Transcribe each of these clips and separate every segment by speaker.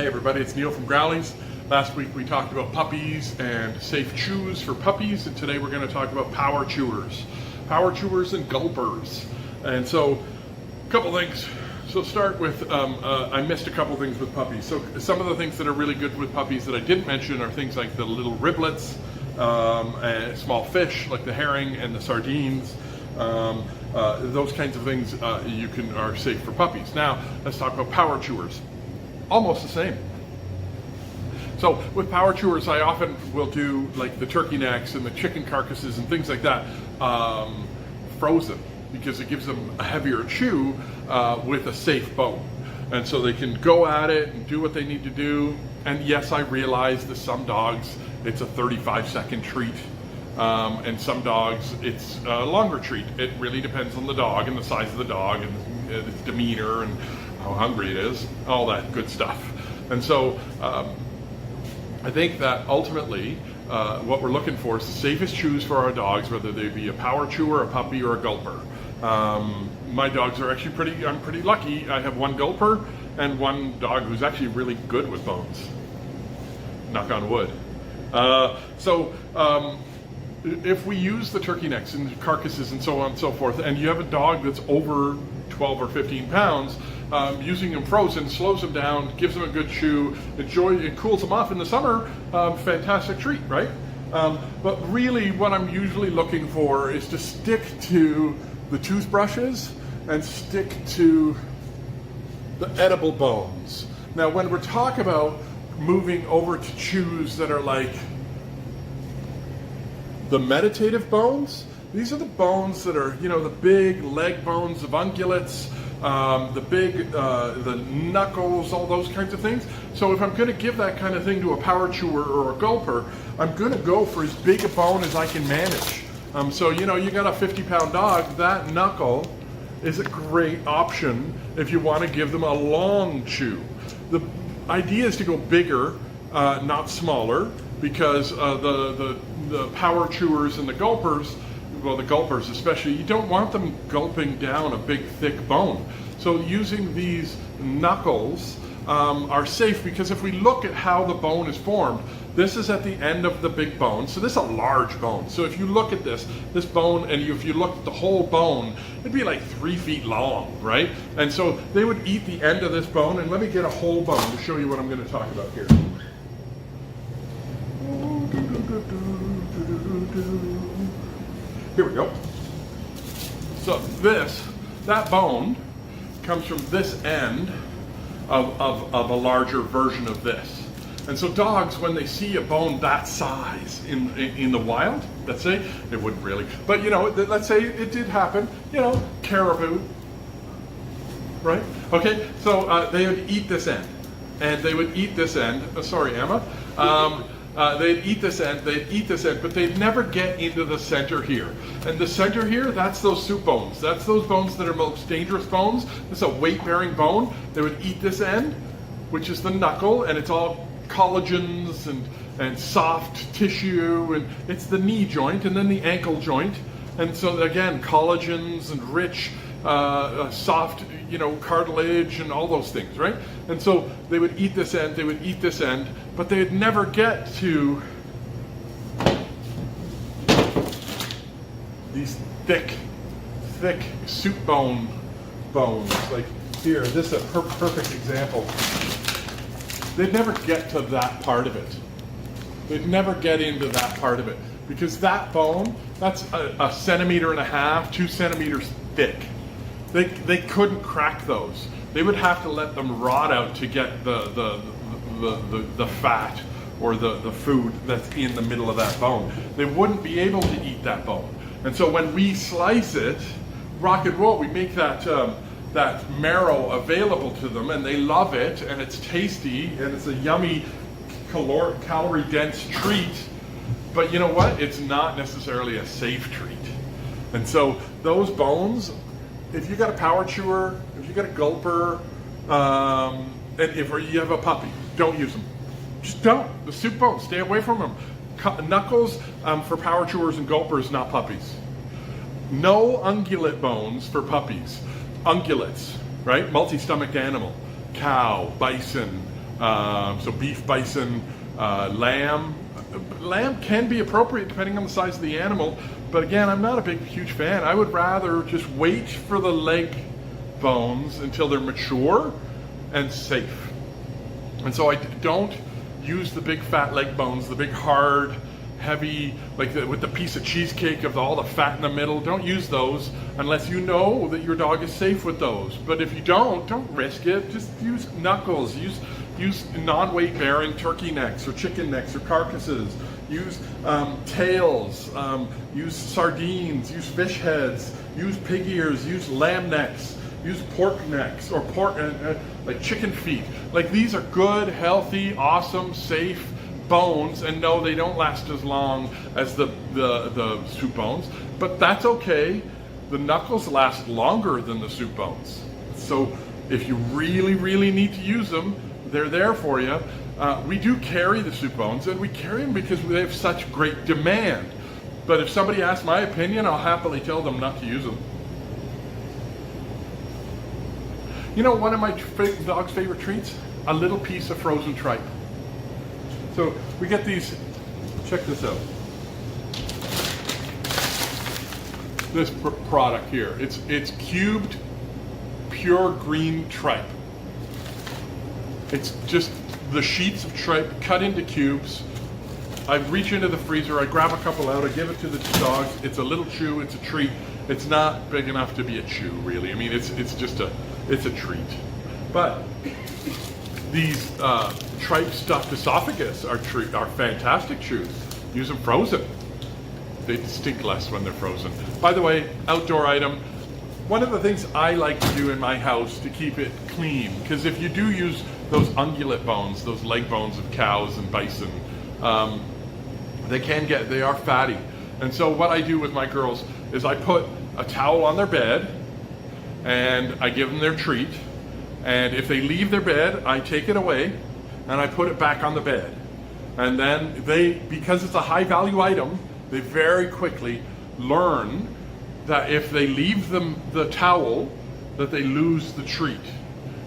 Speaker 1: everybody, it's Neil from Growlies. Last week we talked about puppies and safe chews for puppies, and today we're going to talk about power chewers. Power chewers and gulpers. And so, a couple things. So start with, I missed a couple things with puppies. So some of the things that are really good with puppies that I didn't mention are things like the little riblets, and small fish like the herring and the sardines. Those kinds of things are safe for puppies. Now let's talk about power chewers. Almost the same. So with power chewers, I often will do like the turkey necks and the chicken carcasses and things like that frozen, because it gives them a heavier chew with a safe bone. And so they can go at it and do what they need to do. And yes, I realize that some dogs, it's a 35-second treat. And some dogs, it's a longer treat. It really depends on the dog and the size of the dog and its demeanor and how hungry it is, all that good stuff. And so I think that ultimately what we're looking for is the safest chews for our dogs, whether they be a power chewer, a puppy, or a gulper. My dogs are actually I'm pretty lucky. I have one gulper and one dog who's actually really good with bones. Knock on wood. If we use the turkey necks and carcasses and so on and so forth, and you have a dog that's over 12 or 15 pounds, using them frozen slows them down, gives them a good chew, it cools them off in the summer, fantastic treat, right? But really what I'm usually looking for is to stick to the toothbrushes and stick to the edible bones. Now when we're talking about moving over to chews that are like the meditative bones, these are the bones that are, the big leg bones of ungulates, the knuckles, all those kinds of things. So if I'm going to give that kind of thing to a power chewer or a gulper, I'm going to go for as big a bone as I can manage. So you got a 50-pound dog, that knuckle is a great option if you want to give them a long chew. The idea is to go bigger, not smaller, because the power chewers and the gulpers, well, the gulpers especially, you don't want them gulping down a big thick bone. So using these knuckles are safe, because if we look at how the bone is formed, this is at the end of the big bone. So this is a large bone. So if you look at this bone, and if you look at the whole bone, it'd be like 3 feet long, right? And so they would eat the end of this bone, and let me get a whole bone to show you what I'm going to talk about here. Here we go. So that bone comes from this end of a larger version of this. And so dogs, when they see a bone that size in the wild, let's say, it wouldn't really, but let's say it did happen, caribou, right? Okay, so they would eat this end, and they would eat this end, sorry Emma, they'd eat this end, but they'd never get into the center here. And the center here, that's those soup bones. That's those bones that are most dangerous bones. This is a weight-bearing bone. They would eat this end, which is the knuckle, and it's all collagens and soft tissue, and it's the knee joint and then the ankle joint. And so again, collagens and rich, soft, cartilage and all those things, right? And so they would eat this end, but they'd never get to these thick soup bones. Like here, this is a perfect example. They'd never get to that part of it. They'd never get into that part of it, because that bone, that's a 1.5 centimeters, 2 centimeters thick. They couldn't crack those. They would have to let them rot out to get the fat or the food that's in the middle of that bone. They wouldn't be able to eat that bone. And so when we slice it, rock and roll, we make that marrow available to them, and they love it, and it's tasty, and it's a yummy calorie dense treat. But you know what? It's not necessarily a safe treat. And so those bones, if you got a power chewer, if you got a gulper, and if you have a puppy, don't use them. Just don't. The soup bones, stay away from them. Knuckles for power chewers and gulpers, not puppies. No ungulate bones for puppies. Ungulates, right? Multi-stomached animal, cow, bison, So beef, bison, lamb. Lamb can be appropriate depending on the size of the animal, but again, I'm not a huge fan. I would rather just wait for the leg bones until they're mature and safe. And so I don't use the big fat leg bones, the big hard, heavy, like with the piece of cheesecake of all the fat in the middle. Don't use those unless you know that your dog is safe with those. But if you don't risk it. Just use knuckles. Use non-weight bearing turkey necks or chicken necks or carcasses. Use tails. Use sardines. Use fish heads. Use pig ears. Use lamb necks. Use pork necks or pork like chicken feet. Like, these are good, healthy, awesome, safe bones, and no, they don't last as long as the soup bones, but that's okay. The knuckles last longer than the soup bones. So if you really need to use them, they're there for you. We do carry the soup bones, and we carry them because they have such great demand. But if somebody asks my opinion, I'll happily tell them not to use them. You know, one of my dog's favorite treats? A little piece of frozen tripe. So we get these, check this out. This product here, it's cubed, pure green tripe. It's just the sheets of tripe cut into cubes. I reach into the freezer, I grab a couple out, I give it to the dogs. It's a little chew, it's a treat. It's not big enough to be a chew, really. I mean, it's a treat. But these tripe stuffed esophagus are fantastic chews. Use them frozen. They stink less when they're frozen. By the way, outdoor item. One of the things I like to do in my house to keep it clean, because if you do use those ungulate bones, those leg bones of cows and bison, they are fatty. And so what I do with my girls is I put a towel on their bed and I give them their treat. And if they leave their bed, I take it away and I put it back on the bed. And then because it's a high value item, they very quickly learn that if they leave the towel, that they lose the treat.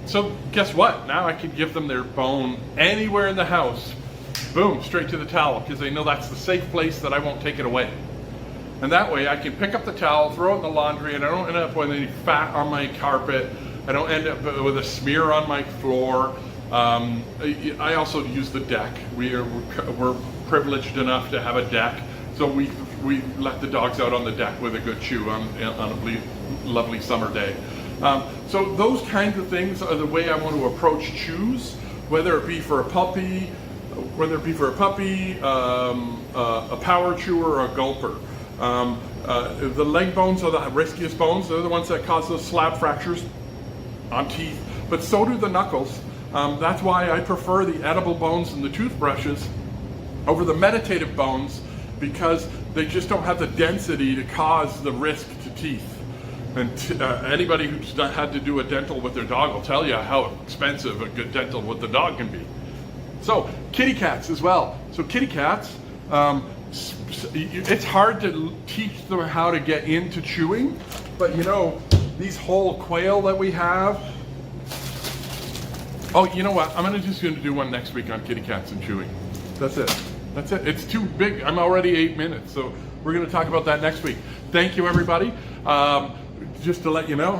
Speaker 1: So guess what? Now I can give them their bone anywhere in the house, boom, straight to the towel, because they know that's the safe place that I won't take it away. And that way I can pick up the towel, throw it in the laundry, and I don't end up with any fat on my carpet. I don't end up with a smear on my floor. I also use the deck. We're privileged enough to have a deck, so we let the dogs out on the deck with a good chew on a lovely summer day. So those kinds of things are the way I want to approach chews, whether it be for a puppy, a power chewer, or a gulper. The leg bones are the riskiest bones. They're the ones that cause those slab fractures on teeth, but so do the knuckles. That's why I prefer the edible bones and the toothbrushes over the meditative bones, because they just don't have the density to cause the risk to teeth. And anybody who's had to do a dental with their dog will tell you how expensive a good dental with the dog can be. So kitty cats as well. So kitty cats, it's hard to teach them how to get into chewing, but you know, these whole quail that we have. Oh, you know what? I'm just going to do one next week on kitty cats and chewing. That's it. It's too big. I'm already 8 minutes, so we're going to talk about that next week. Thank you, everybody. Just to let you know,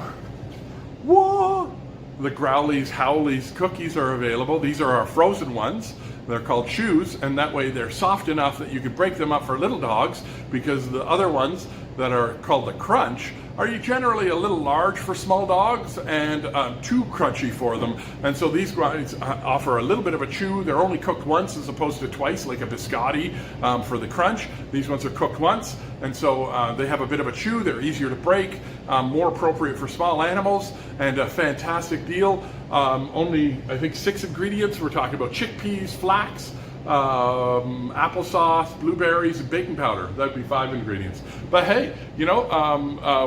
Speaker 1: whoa, the Growlies, Howlies cookies are available. These are our frozen ones. They're called chews, and that way they're soft enough that you can break them up for little dogs, because the other ones that are called the crunch are generally a little large for small dogs and too crunchy for them. And so these guys offer a little bit of a chew. They're only cooked once as opposed to twice, like a biscotti for the crunch. These ones are cooked once, and so they have a bit of a chew. They're easier to break, more appropriate for small animals, and a fantastic deal. Only, I think, 6 ingredients. We're talking about chickpeas, flax, applesauce, blueberries, and baking powder. That'd be 5 ingredients. But hey, you know,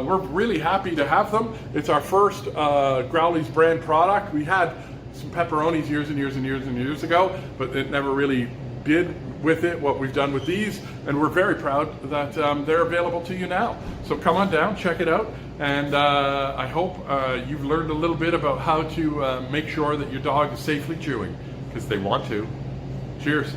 Speaker 1: we're really happy to have them. It's our first Growlies brand product. We had some pepperonis years and years ago, but it never really did with it what we've done with these, and we're very proud that they're available to you now. So come on down, check it out, and I hope you've learned a little bit about how to make sure that your dog is safely chewing. because they want to. Cheers.